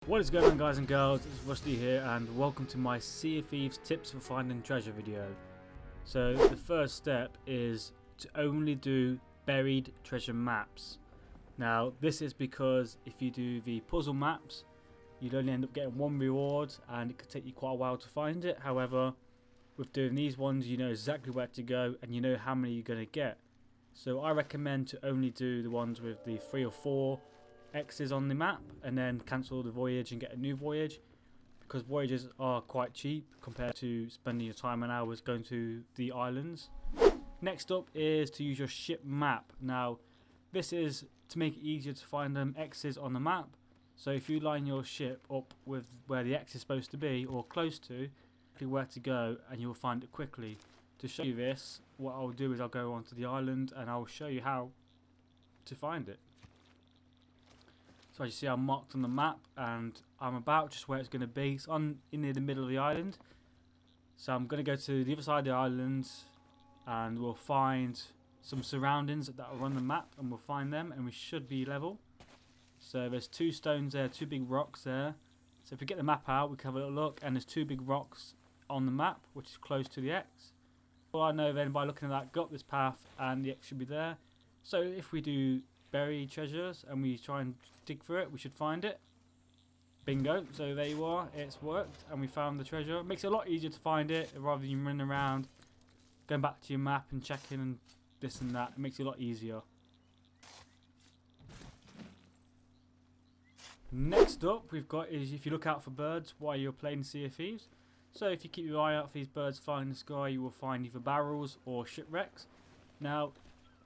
What is going on, guys and girls? It's Rusty here and welcome to my Sea of Thieves tips for finding treasure video. So the first step is to only do buried treasure maps. Now this is because if you do the puzzle maps you'd only end up getting one reward and it could take you quite a while to find it. However, with doing these ones you know exactly where to go and you know how many you're going to get. So I recommend to only do the ones with the 3 or 4 X's on the map and then cancel the voyage and get a new voyage, because voyages are quite cheap compared to spending your time and hours going to the islands. Next up is to use your ship map. Now this is to make it easier to find them X's on the map. So if you line your ship up with where the X is supposed to be or close to, where to go, and you'll find it quickly. To show you this, what I'll do is I'll go onto the island and I'll show you how to find it. So as you see, I'm marked on the map and I'm about just where it's going to be. It's in near the middle of the island. So I'm going to go to the other side of the island and we'll find some surroundings that are on the map and we'll find them and we should be level. So there's 2 stones there, 2 big rocks there. So if we get the map out we can have a little look, and there's 2 big rocks on the map which is close to the X. Well, I know then by looking at that, got this path and the X should be there. So if we do buried treasures and we try and dig for it, we should find it. Bingo. So there you are, it's worked and we found the treasure. It makes it a lot easier to find it rather than running around going back to your map and checking and this and that. It makes it a lot easier. Next up we've got is if you look out for birds while you're playing Sea of Thieves. So if you keep your eye out for these birds flying in the sky, you will find either barrels or shipwrecks. Now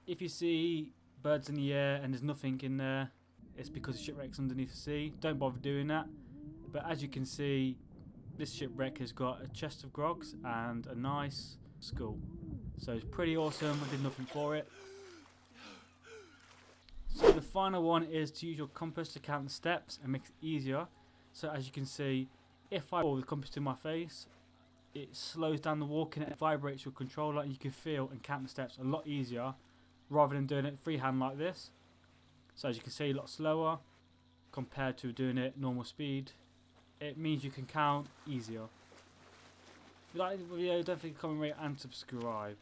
if you see birds in the air and there's nothing in there, it's because the shipwreck's underneath the sea. Don't bother doing that. But as you can see, this shipwreck has got a chest of grogs and a nice skull. So it's pretty awesome. I did nothing for it. So the final one is to use your compass to count the steps and make it easier. So as you can see, if I hold the compass to my face, it slows down the walking and it vibrates your controller and you can feel and count the steps a lot easier rather than doing it freehand like this. So as you can see, a lot slower compared to doing it normal speed. It means you can count easier. If you like the video, don't forget to comment, rate and subscribe.